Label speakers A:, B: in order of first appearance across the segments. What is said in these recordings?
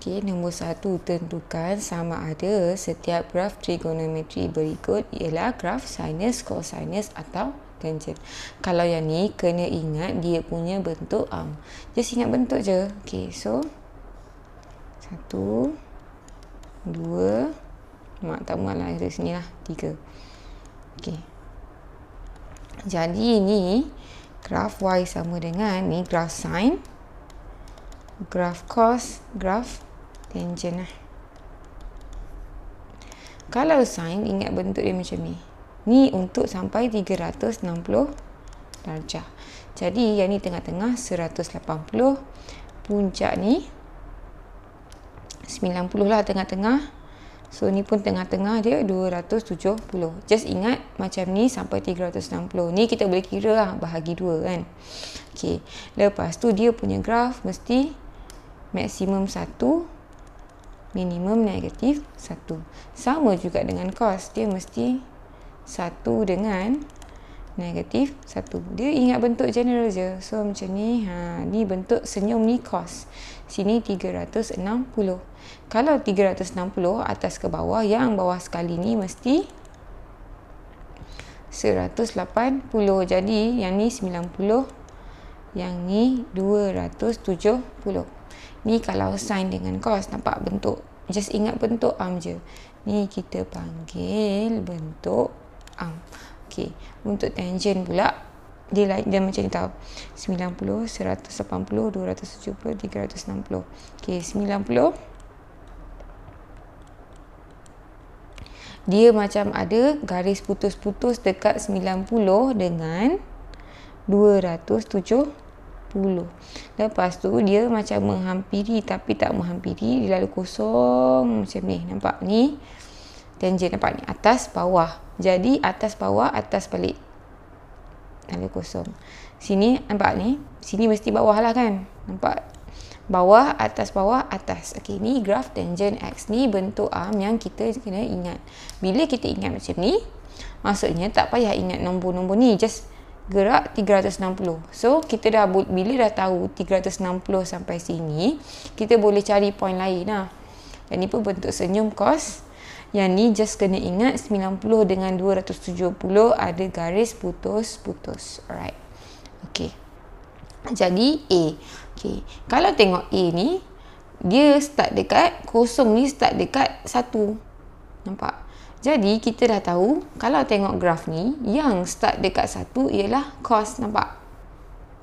A: Okey, nombor 1, tentukan sama ada setiap graf trigonometri berikut ialah graf sinus, cosinus atau tangent. Kalau yang ni kena ingat dia punya bentuk arm. Just ingat bentuk je. Okey, so 1 2 tak muatlah dari sini lah 3. Okey. Jadi ni graf y sama dengan ni graf sin, graf cos, graf tangent lah. Kalau sin, ingat bentuk dia macam ni. Ni untuk sampai 360 darjah. Jadi yang ni tengah-tengah 180. Puncak ni 90 lah tengah-tengah. So ni pun tengah-tengah dia 270. Just ingat macam ni sampai 360. Ni kita boleh kira lah bahagi 2 kan. Okey. Lepas tu dia punya graf mesti maksimum 1, minimum negatif 1. Sama juga dengan cos. Dia mesti 1 dengan negatif 1. Dia ingat bentuk general je. So macam ni. Ni bentuk senyum ni cos. Sini 360. Kalau 360 atas ke bawah, yang bawah sekali ni mesti 180. Jadi yang ni 90, yang ni 270. Ni kalau sin dengan cos, nampak bentuk. Just ingat bentuk arm je. Ni kita panggil bentuk arm. Okey, untuk tangent pula dia macam ni tau. 90, 180, 270, 360. Okey, 90 dia macam ada garis putus-putus dekat 90 dengan 270. Lepas tu dia macam menghampiri tapi tak menghampiri, dia lalu kosong macam ni. Nampak ni tangent, nampak ni atas bawah. Jadi atas bawah, atas balik, lalu kosong. Sini nampak ni, sini mesti bawah lah kan. Nampak bawah, atas. Okey, ni graf tangent X. Ni bentuk arm yang kita kena ingat. Bila kita ingat macam ni, maksudnya tak payah ingat nombor-nombor ni, just gerak 360. So kita bila dah tahu 360 sampai sini, kita boleh cari point lain lah. Dan ni pun bentuk senyum cos. Yang ni just kena ingat 90 dengan 270 ada garis putus-putus. Alright. Okey. Jadi A. Okey. Kalau tengok A ni, dia start dekat kosong ni, start dekat 1. Nampak? Jadi kita dah tahu kalau tengok graf ni, yang start dekat 1 ialah cos. Nampak?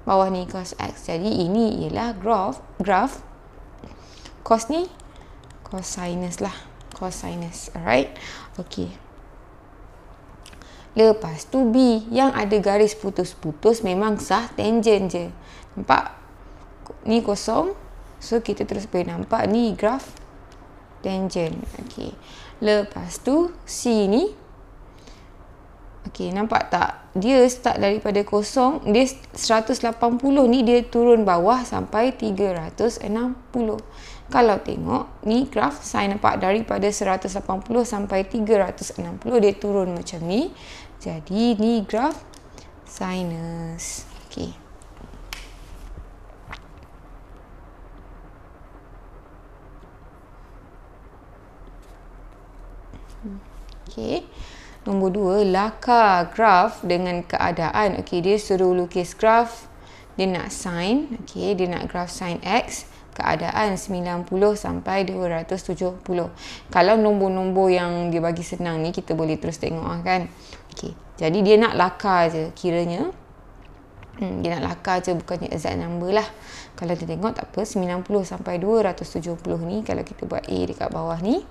A: Bawah ni cos X. Jadi ini ialah graf cos ni cosinus lah. Cosinus. Alright. Okey. Lepas tu B, yang ada garis putus-putus memang sah tangent je. Nampak? Ni kosong. So kita terus boleh nampak ni graf tangent. Okey. Lepas tu C ni. Okey, nampak tak? Dia start daripada kosong, dia 180 ni dia turun bawah sampai 360. Kalau tengok ni graf sin, nampak daripada 180 sampai 360 dia turun macam ni. Jadi ni graf sinus. Okey. Okey. Nombor 2, laka graf dengan keadaan. Okey, dia suruh lukis graf. Dia nak sin. Okey, dia nak graf sin X. Keadaan 90 sampai 270. Kalau nombor-nombor yang dia bagi senang ni, kita boleh terus tengok lah kan. Okey, jadi dia nak laka je kiranya. Dia nak laka je, bukannya exact number lah. Kalau kita tengok tak apa, 90 sampai 270 ni, kalau kita buat A dekat bawah ni.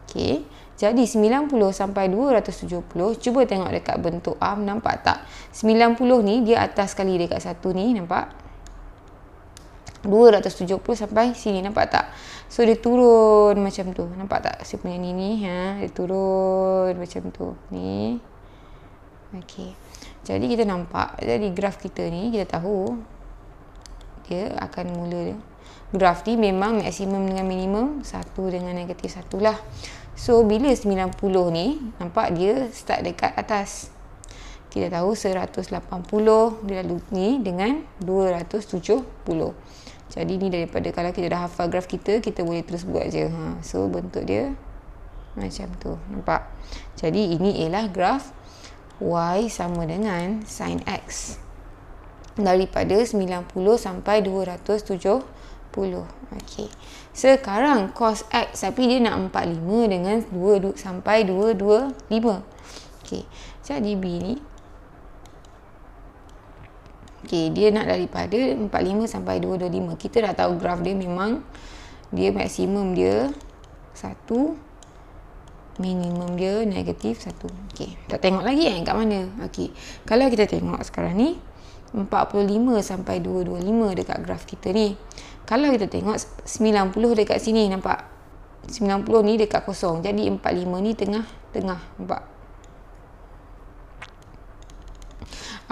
A: Okey, jadi 90 sampai 270, cuba tengok dekat bentuk arm, nampak tak? 90 ni dia atas sekali dekat 1 ni, nampak? 270 sampai sini, nampak tak? So dia turun macam tu, nampak tak? Saya punya ni dia turun macam tu ni. Okey, jadi kita nampak, jadi graf kita ni kita tahu dia akan mula graf ni memang maksimum dengan minimum 1 dengan negatif 1 lah. So bila 90 ni, nampak dia start dekat atas. Kita tahu 180 dia lalu ni dengan 270. Jadi ni daripada kalau kita dah hafal graf kita boleh terus buat je. So bentuk dia macam tu. Nampak? Jadi ini ialah graf Y sama dengan sin X. Daripada 90 sampai 270. Okey. Sekarang cos X, tapi dia nak 45 dengan 2 sampai 225. Okey. Jadi B ni okey, dia nak daripada 45 sampai 225. Kita dah tahu graf dia memang dia maksimum dia 1, minimum dia negatif 1. Okey, tak tengok lagi kat mana. Okey. Kalau kita tengok sekarang ni 45 sampai 225 dekat graf kita ni. Kalau kita tengok 90 dekat sini, nampak? 90 ni dekat kosong. Jadi 45 ni tengah-tengah, nampak?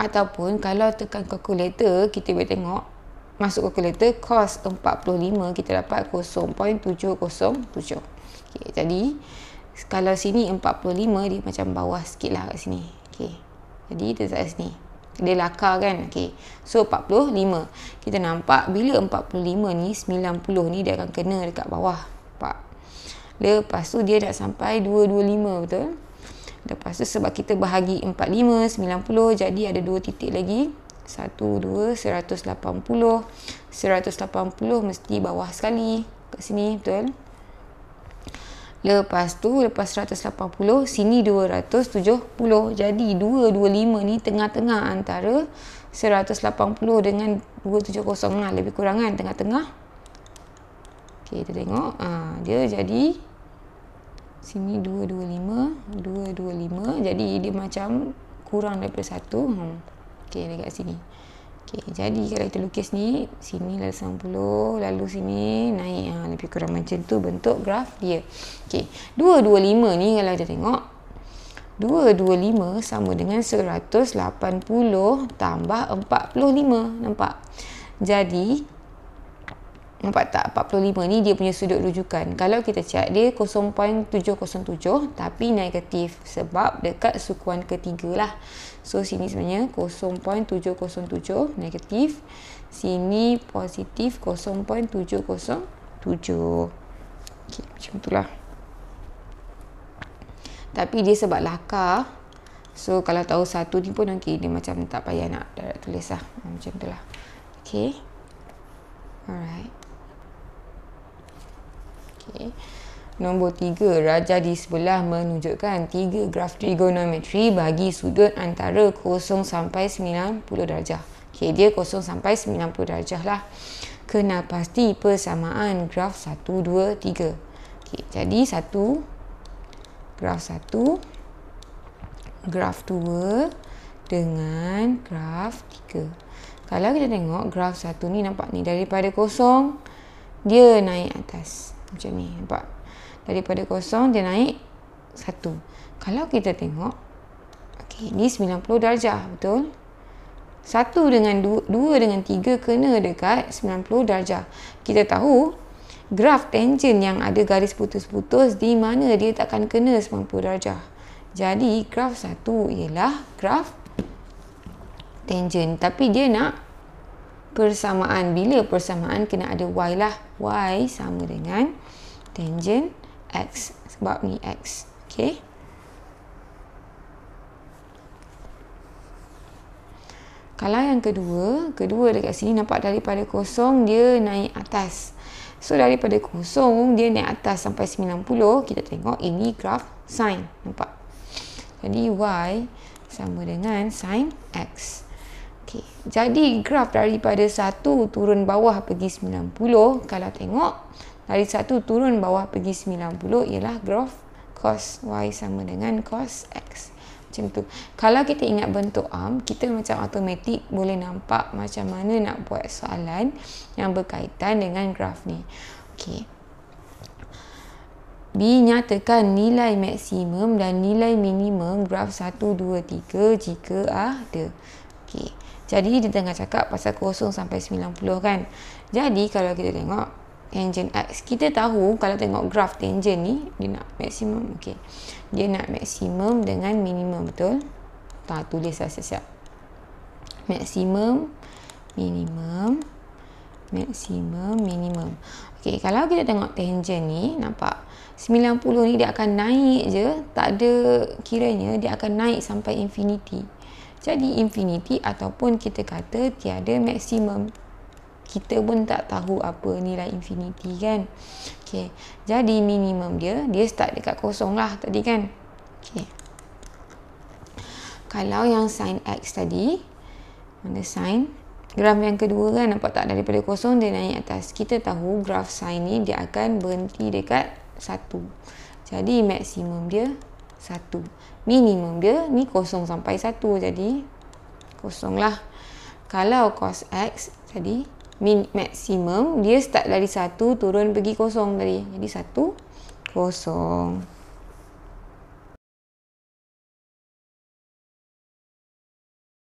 A: Ataupun kalau tekan kalkulator, kita boleh tengok masuk kalkulator cos 45 kita dapat 0.707. Okey, jadi kalau sini 45 dia macam bawah sikit lah kat sini. Okey. Jadi kita letak sini. Dia lakar kan. Okey. So 45. Kita nampak bila 45 ni 90 ni dia akan kena dekat bawah. Nampak? Lepas tu dia dah sampai 225, betul? Lepas tu sebab kita bahagi 45, 90, jadi ada 2 titik lagi. 1, 2, 180. 180 mesti bawah sekali kat sini, betul? Lepas tu, lepas 180, sini 270. Jadi 225 ni tengah-tengah antara 180 dengan 270 lah. Lebih kurang kan, tengah-tengah. Okey, kita tengok. Dia jadi sini 225. Jadi dia macam kurang daripada 1. Okey, dekat sini. Okey, jadi kalau kita lukis ni, sini lah 90, lalu sini naik. Lebih kurang macam tu bentuk graf dia. Okey, 225 ni kalau kita tengok, 225 sama dengan 180 tambah 45. Nampak? Jadi, nampak tak? 45 ni dia punya sudut rujukan. Kalau kita cek dia 0.707 tapi negatif sebab dekat sukuan ketiga lah. So sini sebenarnya 0.707 negatif. Sini positif 0.707. Okey, macam itulah. Tapi dia sebab lakar. So kalau tahu satu ni pun okey, dia macam tak payah nak tulis lah. Macam itulah. Okey. Alright. Okay. Nombor 3, raja di sebelah menunjukkan 3 graf trigonometri bagi sudut antara 0 sampai 90 darjah. Okay, dia 0 sampai 90 darjah lah. Kenal pasti persamaan graf 1, 2, 3. Okay, jadi 1, graf 1, graf 2 dengan graf 3. Kalau kita tengok graf 1 ni, nampak ni daripada kosong dia naik atas. Macam ni, nampak? Daripada kosong dia naik 1. Kalau kita tengok, okey, ni 90 darjah, betul? 1 dengan 2 dengan 3 kena dekat 90 darjah. Kita tahu graf tangent yang ada garis putus-putus di mana dia takkan kena 90 darjah. Jadi graf 1 ialah graf tangent, tapi dia nak persamaan. Bila persamaan kena ada y lah. Y sama dengan tangent x, sebab ni x. Okey. Kalau yang kedua dekat sini, nampak daripada kosong dia naik atas. So daripada kosong dia naik atas sampai 90. Kita tengok ini graf sin. Nampak? Jadi y sama dengan sin x. Okay. Jadi graf daripada 1 turun bawah pergi 90. Kalau tengok dari 1 turun bawah pergi 90 ialah graf cos y sama dengan cos x. Macam tu. Kalau kita ingat bentuk arm, kita macam automatik boleh nampak macam mana nak buat soalan yang berkaitan dengan graf ni. Okey. B, nyatakan nilai maksimum dan nilai minimum graf 1, 2, 3 jika ada. Okey. Jadi dia tengah cakap pasal 0 sampai 90 kan. Jadi kalau kita tengok tangent x, kita tahu kalau tengok graf tangent ni dia nak maksimum. Okey. Dia nak maksimum dengan minimum, betul? Tulis lah siap-siap. Maksimum, minimum maksimum, minimum. Okey, kalau kita tengok tangent ni, nampak 90 ni dia akan naik je, tak ada kiranya, dia akan naik sampai infinity. Jadi infinity ataupun kita kata tiada maksimum. Kita pun tak tahu apa nilai infinity kan. Okey, jadi minimum dia start dekat kosong lah tadi kan. Okey. Kalau yang sin X tadi, mana sin? Graf yang kedua kan, nampak tak, daripada kosong dia naik atas. Kita tahu graf sin ni dia akan berhenti dekat 1. Jadi maksimum dia 1. Minimum dia ni kosong sampai 1. Jadi kosong lah. Kalau cos X tadi, maksimum dia start dari 1 turun pergi kosong tadi. Jadi 1, kosong.